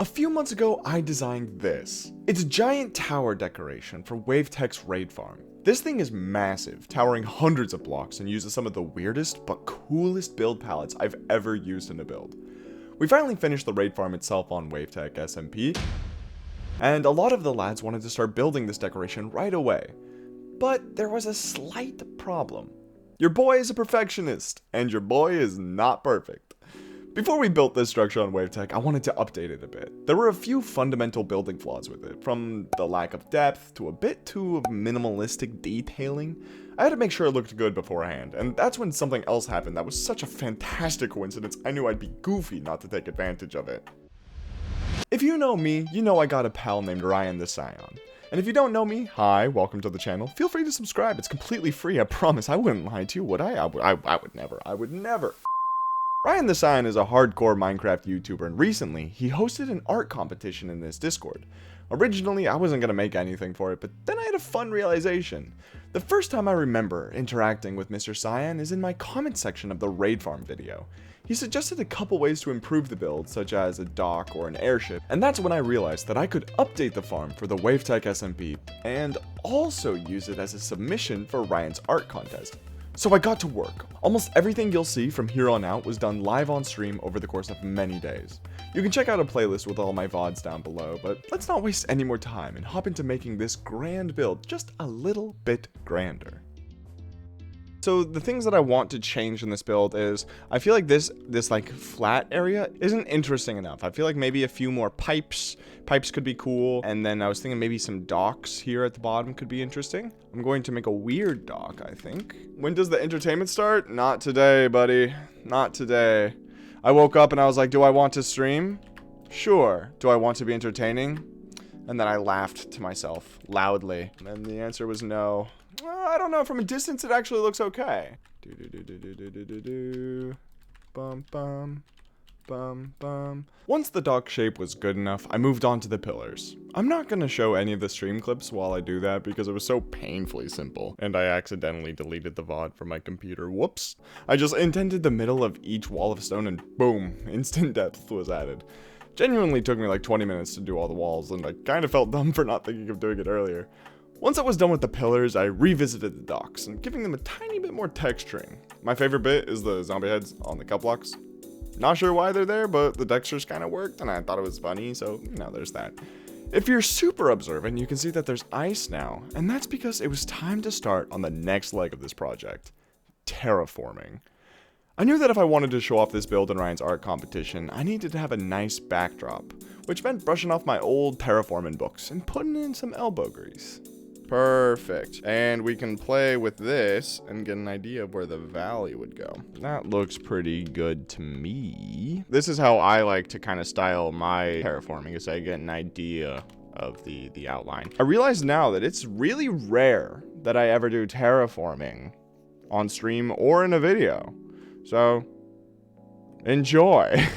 A few months ago, I designed this. It's a giant tower decoration for Wavetech's raid farm. This thing is massive, towering hundreds of blocks and uses some of the weirdest but coolest build palettes I've ever used in a build. We finally finished the raid farm itself on Wavetech SMP, and a lot of the lads wanted to start building this decoration right away. But there was a slight problem. Your boy is a perfectionist, and your boy is not perfect. Before we built this structure on Wavetech, I wanted to update it a bit. There were a few fundamental building flaws with it, from the lack of depth to a bit too of minimalistic detailing. I had to make sure it looked good beforehand, and that's when something else happened that was such a fantastic coincidence I knew I'd be goofy not to take advantage of it. If you know me, you know I got a pal named RyantheScion. And if you don't know me, hi, welcome to the channel. Feel free to subscribe, it's completely free, I promise. I wouldn't lie to you, would I? I would never. RyantheScion is a hardcore Minecraft YouTuber, and recently, he hosted an art competition in this Discord. Originally, I wasn't gonna make anything for it, but then I had a fun realization. The first time I remember interacting with Mr. Cyan is in my comment section of the raid farm video. He suggested a couple ways to improve the build, such as a dock or an airship, and that's when I realized that I could update the farm for the Wavetech SMP, and also use it as a submission for Ryan's art contest. So I got to work. Almost everything you'll see from here on out was done live on stream over the course of many days. You can check out a playlist with all my VODs down below, but let's not waste any more time and hop into making this grand build just a little bit grander. So the things that I want to change in this build is, I feel like this like flat area isn't interesting enough. I feel like maybe a few more pipes could be cool, and then I was thinking maybe some docks here at the bottom could be interesting. I'm going to make a weird dock, I think. When does the entertainment start? Not today, buddy. Not today. I woke up and I was like, do I want to stream? Sure. Do I want to be entertaining? And then I laughed to myself loudly, and the answer was no. I don't know, from a distance it actually looks okay. Bum bum. Bum bum. Once the dock shape was good enough, I moved on to the pillars. I'm not gonna show any of the stream clips while I do that because it was so painfully simple, and I accidentally deleted the VOD from my computer. Whoops. I just indented the middle of each wall of stone and boom, instant depth was added. Genuinely took me like 20 minutes to do all the walls, and I kinda felt dumb for not thinking of doing it earlier. Once I was done with the pillars, I revisited the docks and giving them a tiny bit more texturing. My favorite bit is the zombie heads on the cut blocks. Not sure why they're there, but the textures kind of worked and I thought it was funny, so you know, there's that. If you're super observant, you can see that there's ice now, and that's because it was time to start on the next leg of this project, terraforming. I knew that if I wanted to show off this build in Ryan's art competition, I needed to have a nice backdrop, which meant brushing off my old Terraforming books and putting in some elbow grease. Perfect. And we can play with this and get an idea of where the valley would go. That looks pretty good to me. This is how I like to kind of style my terraforming, is I get an idea of the outline. I realize now that it's really rare that I ever do terraforming on stream or in a video. So, enjoy.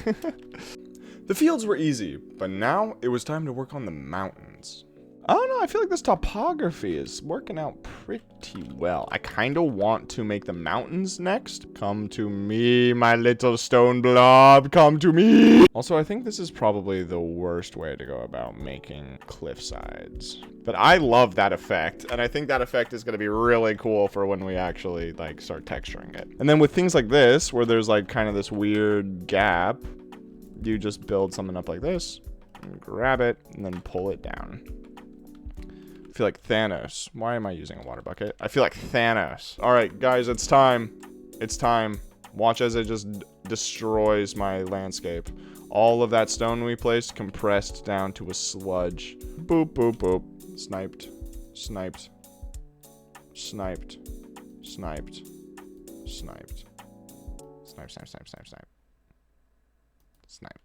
The fields were easy, but now it was time to work on the mountains. I don't know, I feel like this topography is working out pretty well. I kind of want to make the mountains next. Come to me, my little stone blob, come to me. Also, I think this is probably the worst way to go about making cliff sides. But I love that effect, and I think that effect is going to be really cool for when we actually like start texturing it. And then with things like this, where there's like kind of this weird gap, you just build something up like this, and grab it, and then pull it down. I feel like Thanos. Why am I using a water bucket? I feel like Thanos. All right, guys, it's time. It's time. Watch as it just destroys my landscape. All of that stone we placed compressed down to a sludge. Boop, boop, boop. Sniped. Sniped. Sniped. Sniped. Sniped. Snipe, snipe, snipe, snipe, snipe. Snipe.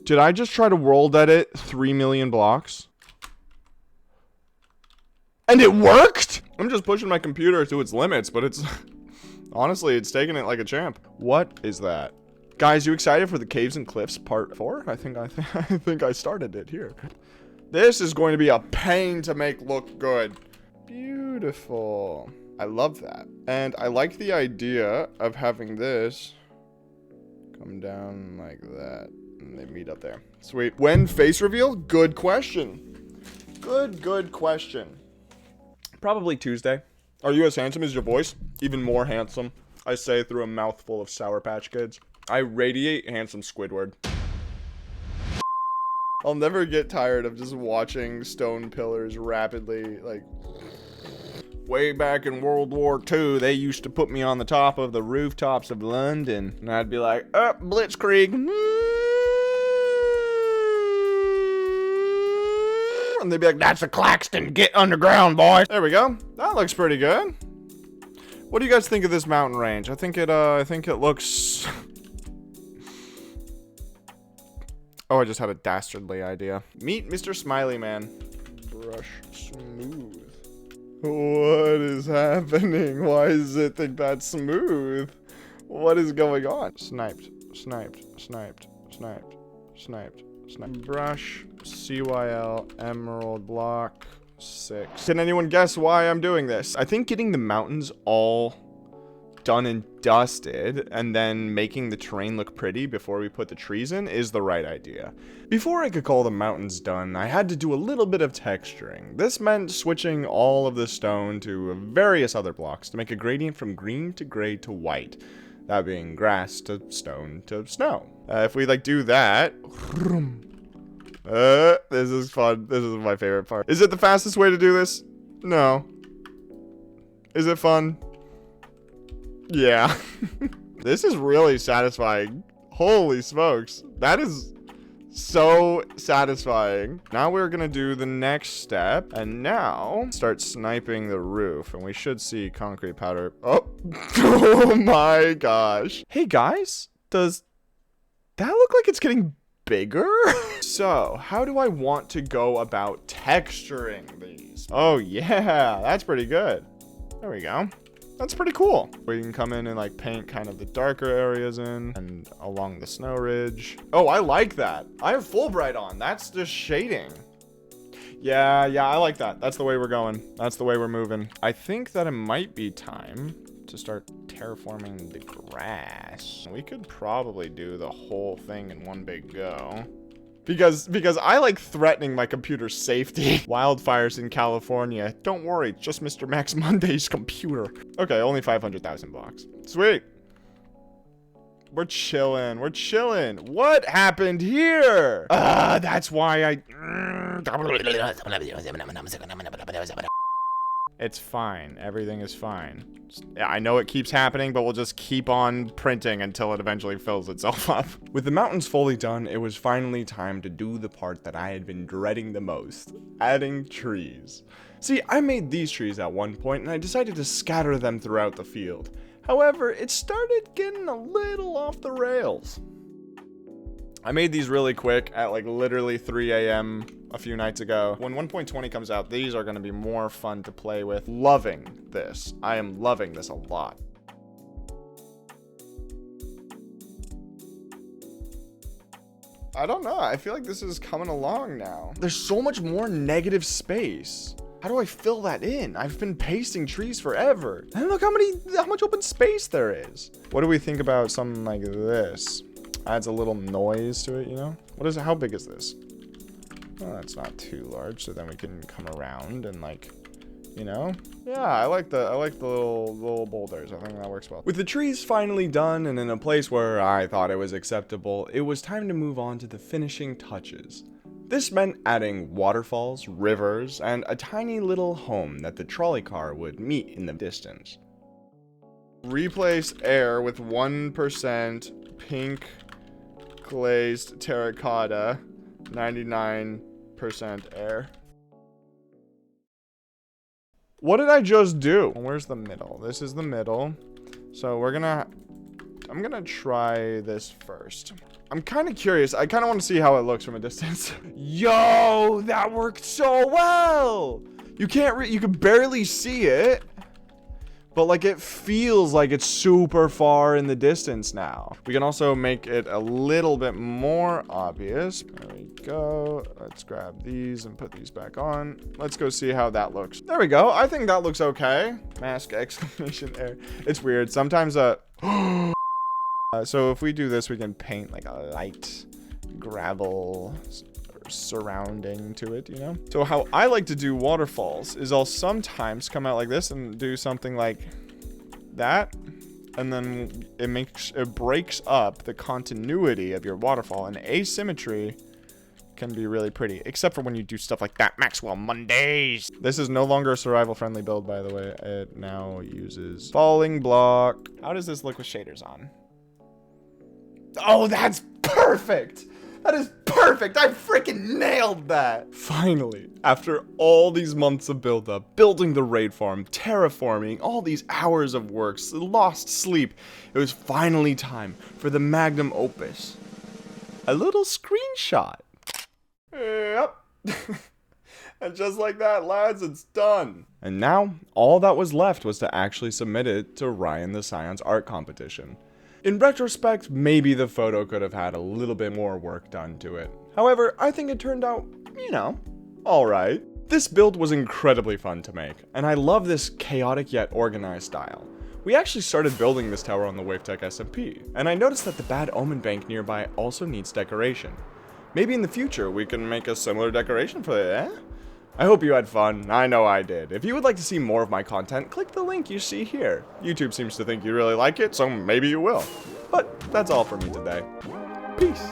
Did I just try to world edit 3 million blocks? And it worked? I'm just pushing my computer to its limits, but it's... honestly, it's taking it like a champ. What is that? Guys, you excited for the Caves and Cliffs part 4? I think I started it here. This is going to be a pain to make look good. Beautiful. I love that. And I like the idea of having this Come down like that. And they meet up there. Sweet. When face reveal? Good question. Good question. Probably Tuesday. Are you as handsome as your voice? Even more handsome. I say through a mouthful of Sour Patch Kids. I radiate handsome Squidward. I'll never get tired of just watching stone pillars rapidly, like... Way back in World War II, they used to put me on the top of the rooftops of London. And I'd be like, up, Blitzkrieg. And they'd be like, that's a Claxton, get underground, boys. There we go. That looks pretty good. What do you guys think of this mountain range? I think it looks... Oh, I just had a dastardly idea. Meet Mr. Smiley Man. Brush smooth. What is happening? Why does it think that's smooth? What is going on? Sniped. Brush, CYL, emerald block, 6. Can anyone guess why I'm doing this? I think getting the mountains all done and dusted and then making the terrain look pretty before we put the trees in is the right idea. Before I could call the mountains done, I had to do a little bit of texturing. This meant switching all of the stone to various other blocks to make a gradient from green to gray to white. That being grass to stone to snow. If we like do that, this is fun. This is my favorite part. Is it the fastest way to do this? No. Is it fun? Yeah. This is really satisfying. Holy smokes. That is so satisfying. Now we're gonna do the next step and now start sniping the roof and we should see concrete powder. Oh, oh my gosh. Hey guys, does that look like it's getting bigger? So how do I want to go about texturing these? Oh yeah, that's pretty good. There we go. That's pretty cool. We can come in and like paint kind of the darker areas in and along the snow ridge. Oh, I like that. I have Fulbright on. That's just shading. Yeah, I like that. That's the way we're going. That's the way we're moving. I think that it might be time to start terraforming the grass. We could probably do the whole thing in one big go. Because I like threatening my computer's safety. Wildfires in California. Don't worry, just Mr. Max Monday's computer. Okay, only 500,000 blocks. Sweet. We're chilling. We're chilling. What happened here? That's why I... It's fine. Everything is fine. I know it keeps happening, but we'll just keep on printing until it eventually fills itself up. With the mountains fully done, it was finally time to do the part that I had been dreading the most, adding trees. See, I made these trees at one point, and I decided to scatter them throughout the field. However, it started getting a little off the rails. I made these really quick at like literally 3 a.m. a few nights ago. When 1.20 comes out, these are going to be more fun to play with. Loving this. I am loving this a lot. I don't know. I feel like this is coming along now. There's so much more negative space. How do I fill that in? I've been pasting trees forever. And look how much open space there is. What do we think about something like this? Adds a little noise to it, you know? What is it? How big is this? Oh, that's not too large, so then we can come around and like, you know? Yeah, I like the little boulders. I think that works well. With the trees finally done and in a place where I thought it was acceptable, it was time to move on to the finishing touches. This meant adding waterfalls, rivers, and a tiny little home that the trolley car would meet in the distance. Replace air with 1% pink glazed terracotta, 99% air. What did I just do? Where's the middle? This is the middle. So I'm gonna try this first. I'm kind of curious. I kind of want to see how it looks from a distance. Yo, that worked so well. You can barely see it. But like it feels like it's super far in the distance now. We can also make it a little bit more obvious. There we go. Let's grab these and put these back on. Let's go see how that looks. There we go. I think that looks okay. Mask exclamation air. It's weird. Sometimes So if we do this, we can paint like a light gravel surrounding to it, you know? So how I like to do waterfalls is I'll sometimes come out like this and do something like that. And then it breaks up the continuity of your waterfall, and asymmetry can be really pretty, except for when you do stuff like that. Maxwell Mondays. This is no longer a survival friendly build, by the way. It now uses falling block. How does this look with shaders on? Oh, that's perfect. That is perfect. I freaking nailed that. Finally, after all these months of build-up, building the raid farm, terraforming, all these hours of work, lost sleep, it was finally time for the magnum opus. A little screenshot. Yep. And just like that, lads, it's done. And now, all that was left was to actually submit it to RyantheScion's art competition. In retrospect, maybe the photo could have had a little bit more work done to it. However, I think it turned out, you know, alright. This build was incredibly fun to make, and I love this chaotic yet organized style. We actually started building this tower on the Wavetech SMP, and I noticed that the Bad Omen bank nearby also needs decoration. Maybe in the future we can make a similar decoration for it, eh? I hope you had fun. I know I did. If you would like to see more of my content, click the link you see here. YouTube seems to think you really like it, so maybe you will. But that's all for me today. Peace.